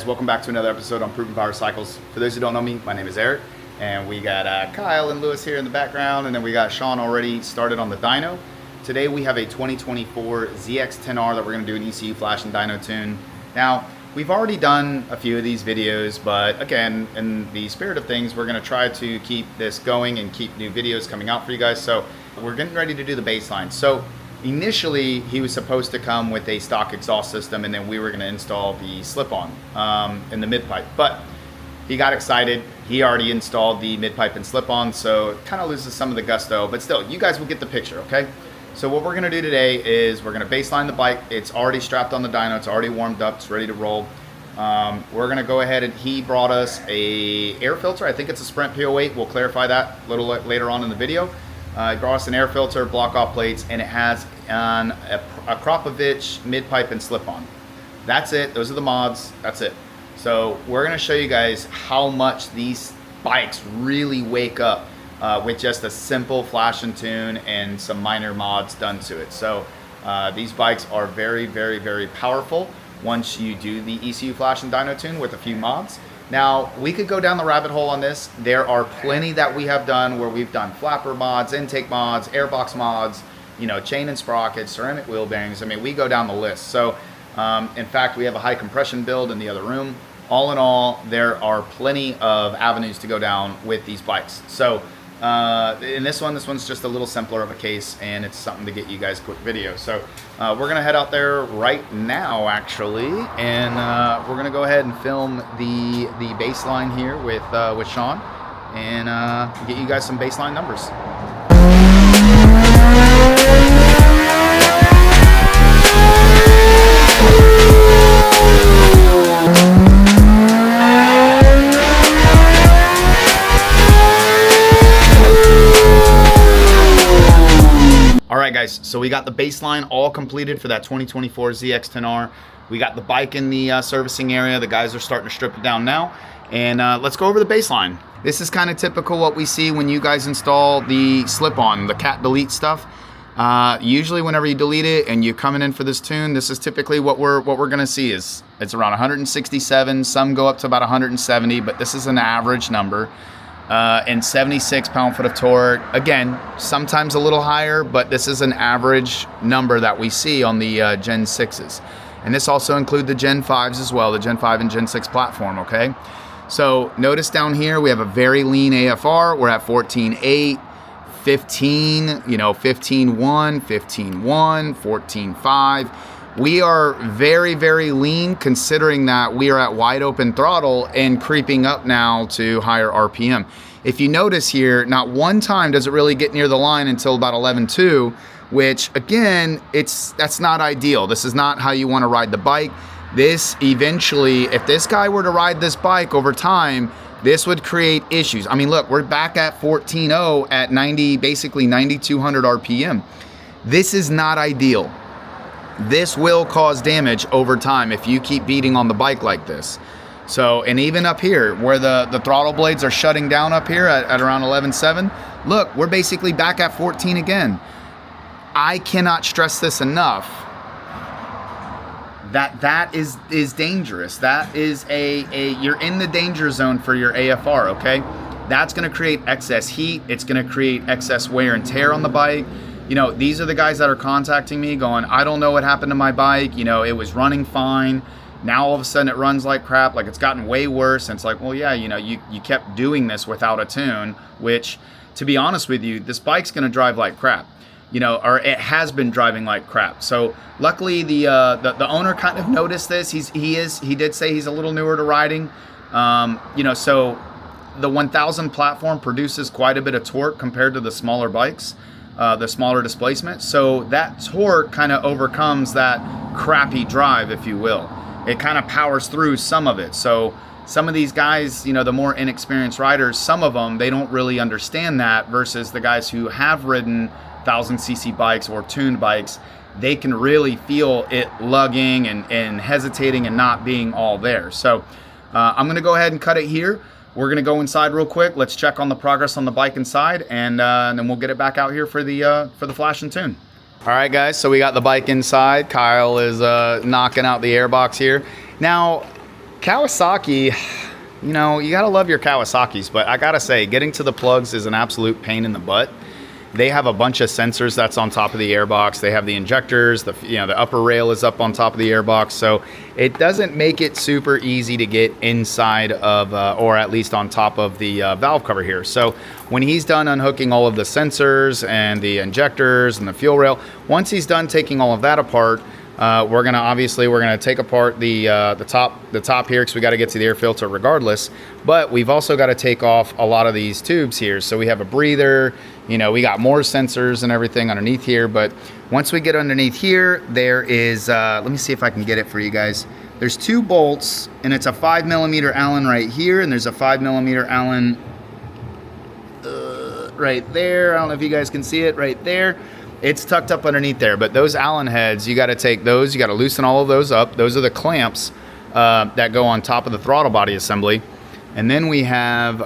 welcome back to another episode on Proven Power Cycles. For those who don't know me, my name is Eric, and we got Kyle and Lewis here in the background, and then we got Sean already started on the dyno. Today we have a 2024 ZX-10R that we're going to do an ECU flash and dyno tune. Now, we've already done a few of these videos, but again, in the spirit of things, we're going to try to keep this going and keep new videos coming out for you guys. So we're getting ready to do the baseline. So initially, he was supposed to come with a stock exhaust system, and then we were going to install the slip-on in the mid-pipe. But he got excited. He already installed the mid-pipe and slip-on, so it kind of loses some of the gusto. But still, you guys will get the picture, okay? So what we're going to do today is we're going to baseline the bike. It's already strapped on the dyno. It's already warmed up. It's ready to roll. We're going to go ahead, and he brought us a air filter. I think it's a Sprint P08. We'll clarify that a little later on in the video. It brought us an air filter, block off plates, and it has an akrapovic mid-pipe and slip-on. That's it. Those are the mods. That's it. So we're going to show you guys how much these bikes really wake up with just a simple flash and tune and some minor mods done to it. So these bikes are very, very, very powerful once you do the ECU flash and dyno tune with a few mods. Now, we could go down the rabbit hole on this. There are plenty that we have done where we've done flapper mods, intake mods, airbox mods, you know, chain and sprockets, ceramic wheel bearings. I mean, we go down the list. So, in fact, we have a high compression build in the other room. All in all, there are plenty of avenues to go down with these bikes. So, in this one's just a little simpler of a case, and it's something to get you guys a quick video. So we're gonna head out there right now, actually, and we're gonna go ahead and film the baseline here with Sean, and get you guys some baseline numbers. Alright guys, so we got the baseline all completed for that 2024 ZX-10R. We got the bike in the servicing area. The guys are starting to strip it down now. And let's go over the baseline. This is kind of typical what we see when you guys install the slip-on, the cat delete stuff. Usually whenever you delete it and you're coming in for this tune, this is typically what we're going to see. Is it's around 167, some go up to about 170, but this is an average number. And 76 pound-foot of torque. Again, sometimes a little higher, but this is an average number that we see on the Gen 6s. And this also includes the Gen 5s as well, the Gen 5 and Gen 6 platform, okay? So notice down here, we have a very lean AFR. We're at 14.8, 15, you know, 15.1, 15.1, 14.5. We are very, very lean considering that we are at wide open throttle and creeping up now to higher RPM. If you notice here, not one time does it really get near the line until about 11.2, which again, that's not ideal. This is not how you want to ride the bike. This eventually, if this guy were to ride this bike over time, this would create issues. I mean, look, we're back at 14.0 at 90, basically 9,200 RPM. This is not ideal. This will cause damage over time if you keep beating on the bike like this. So, and even up here where the throttle blades are shutting down up here at around 11.7, look, we're basically back at 14 again. I cannot stress this enough. That is dangerous. That is you're in the danger zone for your AFR, okay? That's gonna create excess heat. It's gonna create excess wear and tear on the bike. You know, these are the guys that are contacting me going, I don't know what happened to my bike. You know, it was running fine. Now all of a sudden it runs like crap, like it's gotten way worse. And it's like, well, yeah, you know, you kept doing this without a tune, which, to be honest with you, this bike's gonna drive like crap. You know, or it has been driving like crap. So luckily the owner kind of noticed this. He did say he's a little newer to riding. You know, so the 1000 platform produces quite a bit of torque compared to the smaller bikes. The smaller displacement, so that torque kind of overcomes that crappy drive, if you will. It kind of powers through some of it. So some of these guys, you know, the more inexperienced riders, some of them, they don't really understand that, versus the guys who have ridden 1000cc bikes or tuned bikes. They can really feel it lugging and hesitating and not being all there. So I'm gonna go ahead and cut it here. We're gonna go inside real quick. Let's check on the progress on the bike inside, and then we'll get it back out here for the flash and tune. All right, guys, so we got the bike inside. Kyle is knocking out the airbox here. Now, Kawasaki, you know, you gotta love your Kawasaki's, but I gotta say, getting to the plugs is an absolute pain in the butt. They have a bunch of sensors that's on top of the airbox. They have the injectors, the upper rail is up on top of the airbox, so it doesn't make it super easy to get inside of, or at least on top of the valve cover here. So when he's done unhooking all of the sensors and the injectors and the fuel rail, once he's done taking all of that apart, we're gonna take apart the top here, because we got to get to the air filter regardless. But we've also got to take off a lot of these tubes here. So we have a breather, we got more sensors and everything underneath here. But once we get underneath here, there is let me see if I can get it for you guys. There's 2 bolts, and it's a 5mm Allen right here, and there's a 5mm Allen right there. I don't know if you guys can see it right there. It's tucked up underneath there, but those Allen heads, you got to take those, you got to loosen all of those up. Those are the clamps that go on top of the throttle body assembly. And then we have,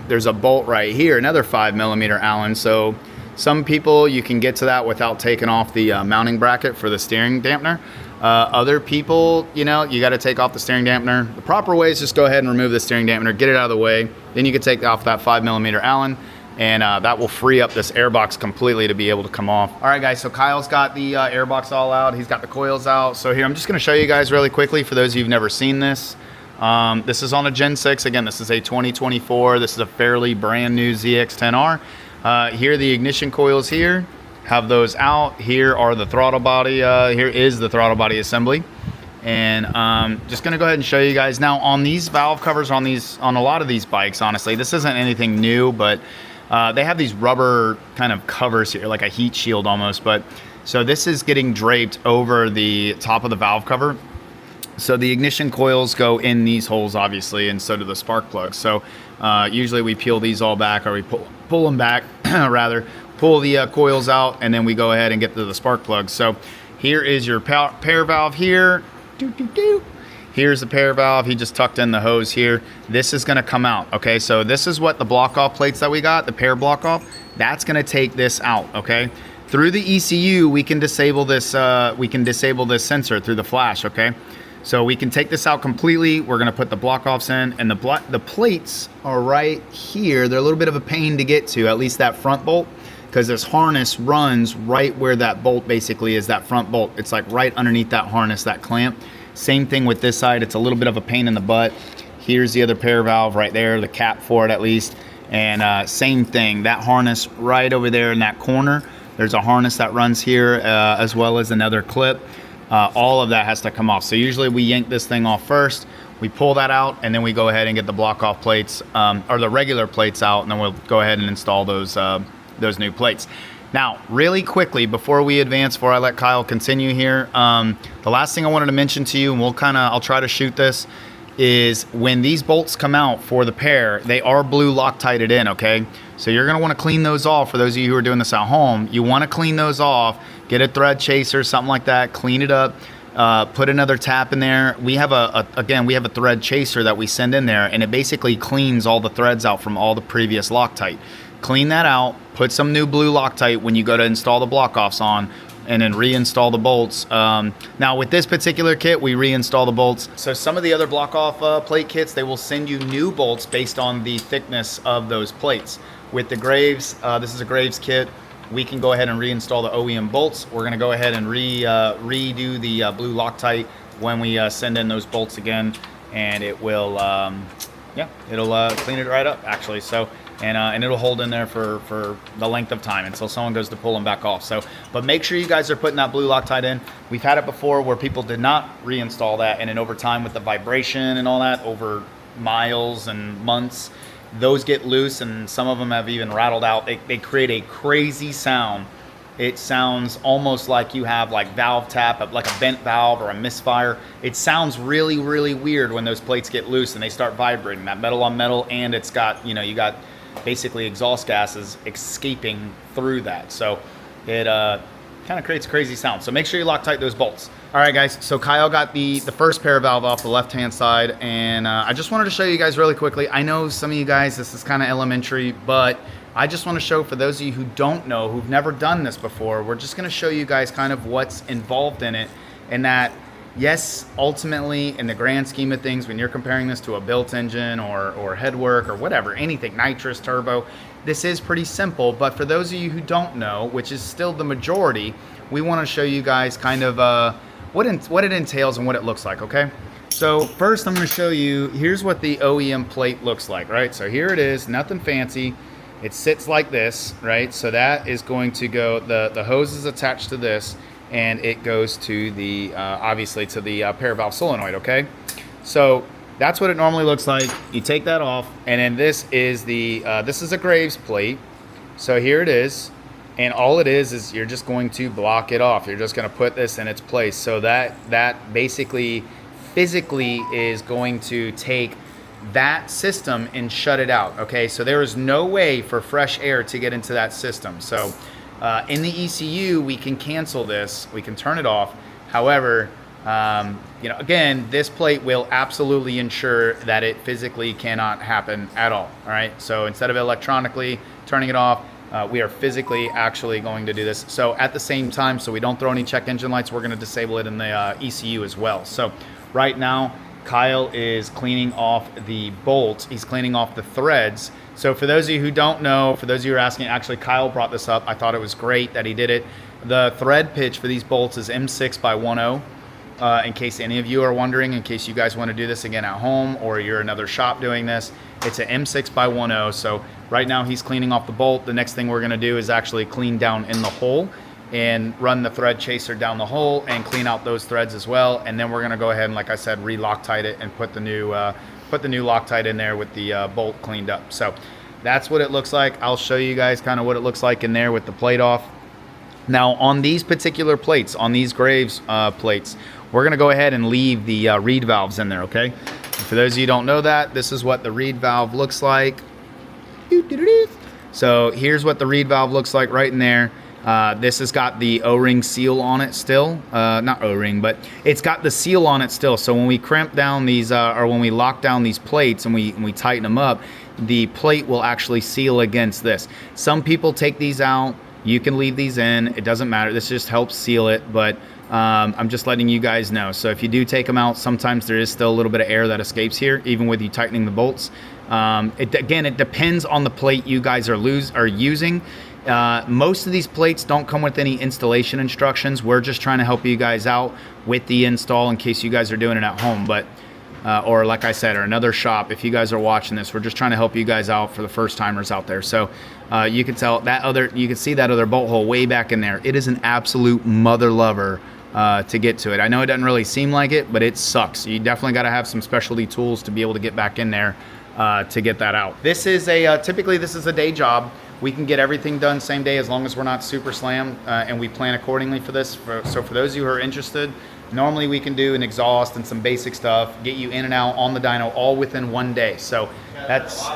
there's a bolt right here, another 5mm Allen. So some people, you can get to that without taking off the mounting bracket for the steering dampener. Other people, you got to take off the steering dampener. The proper way is just go ahead and remove the steering dampener, get it out of the way. Then you can take off that 5mm Allen. And that will free up this airbox completely to be able to come off. All right, guys, so Kyle's got the airbox all out. He's got the coils out. So here, I'm just gonna show you guys really quickly for those of you who've never seen this. This is on a Gen 6. Again, this is a 2024. This is a fairly brand new ZX-10R. Here, the ignition coils here, have those out. Here are the throttle body, here is the throttle body assembly. And just gonna go ahead and show you guys. Now, on these valve covers, on a lot of these bikes, honestly, this isn't anything new, but they have these rubber kind of covers here, like a heat shield almost. But so this is getting draped over the top of the valve cover. So the ignition coils go in these holes, obviously, and so do the spark plugs. So usually we peel these all back, or we pull them back, rather, pull the coils out, and then we go ahead and get to the spark plugs. So here is your pair valve here. Here's the pair valve. He just tucked in the hose here. This is gonna come out, okay? So this is what the block off plates that we got, the pair block off, that's gonna take this out, okay? Through the ECU, we can disable this sensor through the flash, okay? So we can take this out completely. We're gonna put the block offs in, and the plates are right here. They're a little bit of a pain to get to, at least that front bolt, because this harness runs right where that bolt basically is, that front bolt. It's like right underneath that harness, that clamp. Same thing with this side. It's a little bit of a pain in the butt. Here's the other pair valve right there, the cap for it at least. And same thing, that harness right over there in that corner. There's a harness that runs here as well as another clip. All of that has to come off. So usually we yank this thing off first, we pull that out, and then we go ahead and get the block off plates, or the regular plates out, and then we'll go ahead and install those new plates. Now, really quickly, before we advance, before I let Kyle continue here, the last thing I wanted to mention to you, and I'll try to shoot this, is when these bolts come out for the pair, they are blue Loctited in, okay? So you're gonna wanna clean those off. For those of you who are doing this at home, you wanna clean those off, get a thread chaser, something like that, clean it up, put another tap in there. We have a thread chaser that we send in there, and it basically cleans all the threads out from all the previous Loctite. Clean that out, put some new blue Loctite when you go to install the block offs on, and then reinstall the bolts. Now with this particular kit, we reinstall the bolts. So some of the other block off plate kits, they will send you new bolts based on the thickness of those plates. With the Graves, this is a Graves kit, we can go ahead and reinstall the OEM bolts. We're gonna go ahead and redo the blue Loctite when we send in those bolts again, and it will, it'll clean it right up actually. So. And it'll hold in there for the length of time until someone goes to pull them back off. So, but make sure you guys are putting that blue Loctite in. We've had it before where people did not reinstall that, and then over time with the vibration and all that, over miles and months, those get loose, and some of them have even rattled out. They create a crazy sound. It sounds almost like you have like valve tap, like a bent valve or a misfire. It sounds really, really weird when those plates get loose and they start vibrating, that metal on metal, and it's got, you got basically exhaust gases escaping through that. So it kind of creates a crazy sound. So make sure you Loctite those bolts. All right, guys, so Kyle got the first pair valve off the left-hand side, and I just wanted to show you guys really quickly. I know some of you guys, this is kind of elementary, but I just want to show, for those of you who don't know, who've never done this before, we're just going to show you guys kind of what's involved in it, and that Yes, ultimately, in the grand scheme of things, when you're comparing this to a built engine or headwork or whatever, anything, nitrous, turbo, this is pretty simple. But for those of you who don't know, which is still the majority, we want to show you guys kind of what it entails and what it looks like, okay? So first I'm going to show you, here's what the OEM plate looks like, right? So here it is, nothing fancy. It sits like this, right? So that is going to go, the hose is attached to this, and it goes to the, obviously to the pair valve solenoid, okay? So that's what it normally looks like. You take that off, and then this is the, this is a Graves plate. So here it is, and all it is you're just going to block it off. You're just gonna put this in its place. So that basically, physically is going to take that system and shut it out, okay? So there is no way for fresh air to get into that system. So in the ECU, we can cancel this, we can turn it off. However, you know, again, this plate will absolutely ensure that it physically cannot happen at all right? So instead of electronically turning it off, we are physically actually going to do this. So at the same time, so we don't throw any check engine lights, we're gonna disable it in the ECU as well. So right now, Kyle is cleaning off the bolts. He's cleaning off the threads. So for those of you who don't know, for those of you who are asking, actually Kyle brought this up. I thought it was great that he did it. The thread pitch for these bolts is M6 by 10. In case any of you are wondering, in case you guys want to do this again at home or you're another shop doing this, it's an M6 by 10. So right now he's cleaning off the bolt. The next thing we're going to do is actually clean down in the hole and run the thread chaser down the hole and clean out those threads as well. And then we're gonna go ahead and, like I said, re-Loctite it and put the new Loctite in there with the bolt cleaned up. So that's what it looks like. I'll show you guys kind of what it looks like in there with the plate off. Now on these particular plates, on these Graves plates, we're gonna go ahead and leave the reed valves in there, okay? And for those of you who don't know that, this is what the reed valve looks like. So here's what the reed valve looks like right in there. This has got the O-ring seal on it still. Not O-ring, but it's got the seal on it still. So when we crimp down these, or when we lock down these plates and we tighten them up, the plate will actually seal against this. Some people take these out. You can leave these in. It doesn't matter. This just helps seal it, but I'm just letting you guys know. So if you do take them out, sometimes there is still a little bit of air that escapes here, even with you tightening the bolts. Again, it depends on the plate you guys are using. Most of these plates don't come with any installation instructions. We're just trying to help you guys out with the install in case you guys are doing it at home. But or like I said, or another shop, if you guys are watching this, we're just trying to help you guys out for the first timers out there. So you can tell you can see that other bolt hole way back in there. It is an absolute mother lover to get to it. I know it doesn't really seem like it, but it sucks. You definitely got to have some specialty tools to be able to get back in there to get that out. This is typically this is a day job. We can get everything done same day as long as we're not super slammed, and we plan accordingly for this. So for those of you who are interested, normally we can do an exhaust and some basic stuff, get you in and out on the dyno all within one day. So that's,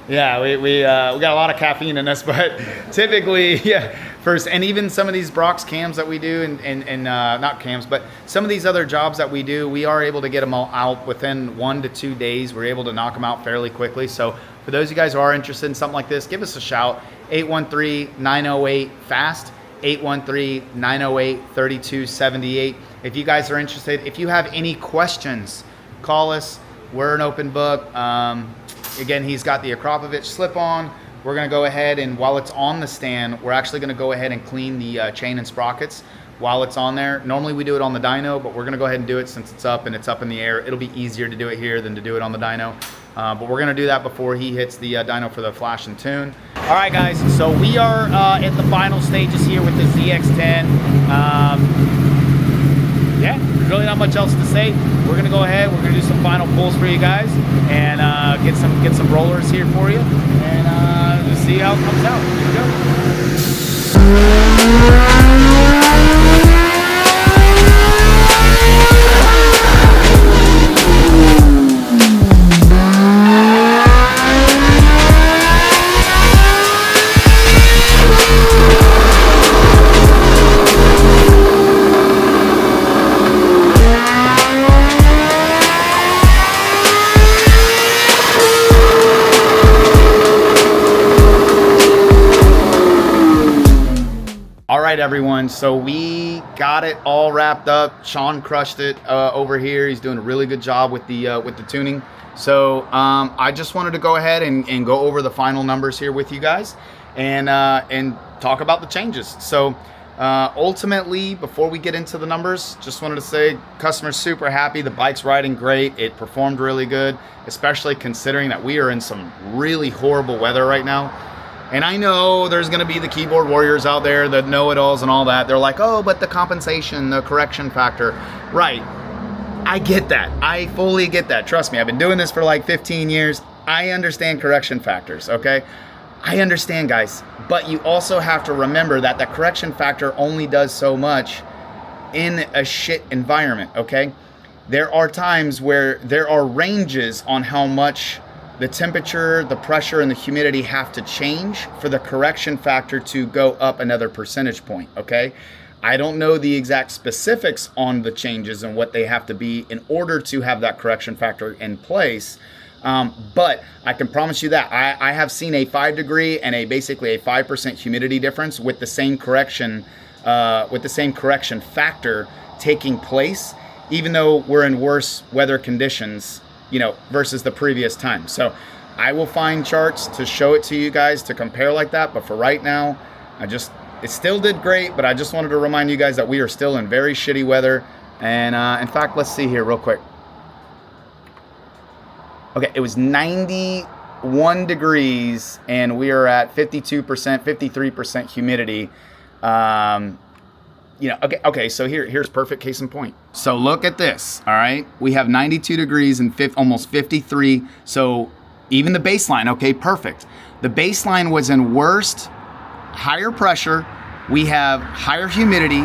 yeah, we got a lot of caffeine in us, but typically, yeah, first, and even some of these Brox cams that we do, and not cams, but some of these other jobs that we do, we are able to get them all out within 1 to 2 days. We're able to knock them out fairly quickly. So for those of you guys who are interested in something like this, give us a shout, 813-908-FAST, 813-908-3278. If you guys are interested, if you have any questions, call us. We're an open book. Again, he's got the Akrapovic slip-on. We're gonna go ahead and while it's on the stand, we're actually gonna go ahead and clean the chain and sprockets while it's on there. Normally we do it on the dyno, but we're gonna go ahead and do it since it's up and it's up in the air. It'll be easier to do it here than to do it on the dyno. But we're gonna do that before he hits the dyno for the flash and tune. All right, guys, so we are at the final stages here with the ZX-10. Yeah, there's really not much else to say. We're gonna go ahead, we're gonna do some final pulls for you guys and get some rollers here for you and see how it comes out. Here we go. All right, everyone. So we got it all wrapped up. Sean crushed it over here. He's doing a really good job with the tuning. So I just wanted to go ahead and go over the final numbers here with you guys, and talk about the changes. So ultimately, before we get into the numbers, just wanted to say customer's super happy. The bike's riding great. It performed really good, especially considering that we are in some really horrible weather right now. And I know there's going to be the keyboard warriors out there, the know-it-alls and all that. They're like, oh, but the compensation, the correction factor. Right. I get that. I fully get that. Trust me, I've been doing this for like 15 years. I understand correction factors, okay? I understand, guys. But you also have to remember that the correction factor only does so much in a shit environment, okay? There are times where there are ranges on how much the temperature, the pressure, and the humidity have to change for the correction factor to go up another percentage point, okay? I don't know the exact specifics on the changes and what they have to be in order to have that correction factor in place, but I can promise you that I have seen a 5 degree and basically a 5% humidity difference with the same correction factor taking place, even though we're in worse weather conditions, you know, versus the previous time. So I will find charts to show it to you guys to compare like that. But for right now, it still did great, but I just wanted to remind you guys that we are still in very shitty weather. And in fact, let's see here real quick. Okay, it was 91 degrees and we are at 52%, 53% humidity. You know, okay, so here's perfect case in point. So look at this, all right? We have 92 degrees and almost 53. So even the baseline, okay, perfect. The baseline was in worst, higher pressure. We have higher humidity.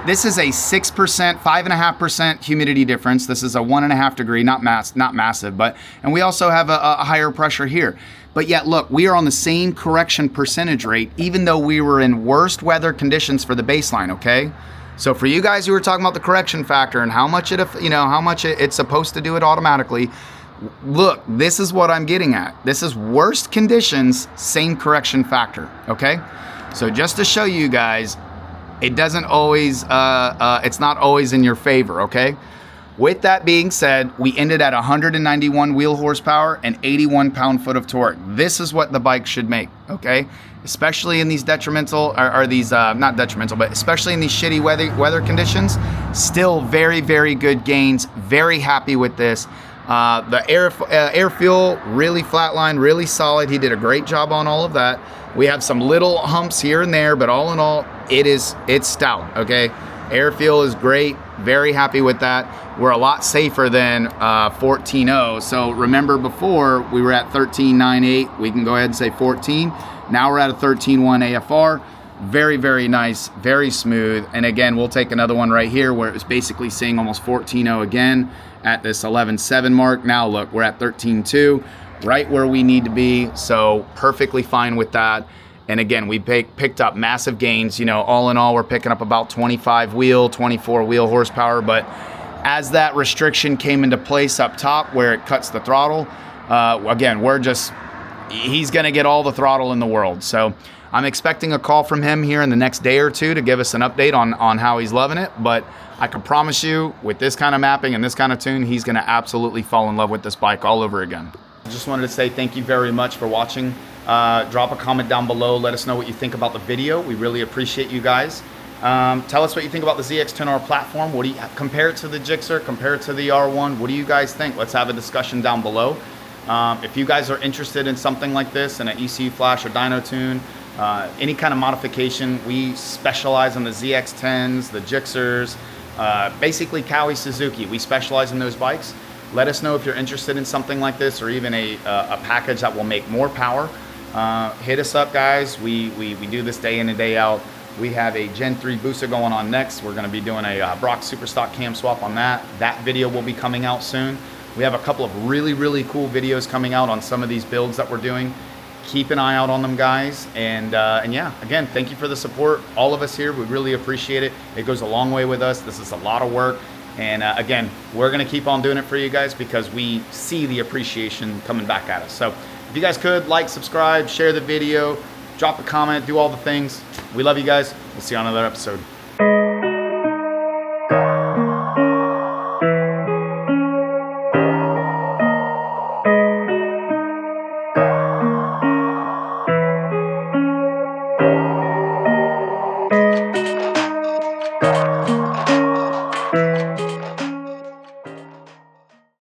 This is a 6%, 5.5% humidity difference. This is a 1.5 degree, not massive, and we also have a higher pressure here. But yet, look, we are on the same correction percentage rate, even though we were in worst weather conditions for the baseline, okay? So for you guys who are talking about the correction factor and how much it's supposed to do it automatically, look, this is what I'm getting at. This is worst conditions, same correction factor, okay? So just to show you guys, it doesn't always, it's not always in your favor, okay? With that being said, we ended at 191 wheel horsepower and 81 pound-foot of torque. This is what the bike should make, okay? Especially in these detrimental, not detrimental, but especially in these shitty weather conditions. Still very, very good gains. Very happy with this. The air fuel, really flatline, really solid. He did a great job on all of that. We have some little humps here and there, but all in all, it's stout, okay? Air fuel is great. Very happy with that. We're a lot safer than 14.0. So remember before we were at 13.98. We can go ahead and say 14. Now we're at a 13.1 AFR. Very, very nice, very smooth. And again, we'll take another one right here where it was basically saying almost 14.0 again at this 11.7 mark. Now look, we're at 13.2, right where we need to be. So perfectly fine with that. And again, we picked up massive gains. You know, all in all, we're picking up about 24 wheel horsepower. But as that restriction came into place up top where it cuts the throttle, again, he's going to get all the throttle in the world. So I'm expecting a call from him here in the next day or two to give us an update on how he's loving it. But I can promise you, with this kind of mapping and this kind of tune, he's going to absolutely fall in love with this bike all over again. I just wanted to say thank you very much for watching. Drop a comment down below. Let us know what you think about the video. We really appreciate you guys. Tell us what you think about the ZX-10R platform. What do you compare it to the Gixxer? Compare it to the R1. What do you guys think? Let's have a discussion down below. If you guys are interested in something like this, in an ECU flash or dyno tune, any kind of modification, we specialize in the ZX-10s, the Gixxers, basically Kawi Suzuki. We specialize in those bikes. Let us know if you're interested in something like this, or even a package that will make more power. Hit us up, guys. We do this day in and day out. We have a Gen 3 booster going on next. We're going to be doing a Brock Superstock cam swap on that. That video will be coming out soon. We have a couple of really, really cool videos coming out on some of these builds that we're doing. Keep an eye out on them, guys. And yeah, again, thank you for the support. All of us here, we really appreciate it. It goes a long way with us. This is a lot of work. And again, we're going to keep on doing it for you guys because we see the appreciation coming back at us. So if you guys could like, subscribe, share the video, drop a comment, do all the things. We love you guys. We'll see you on another episode.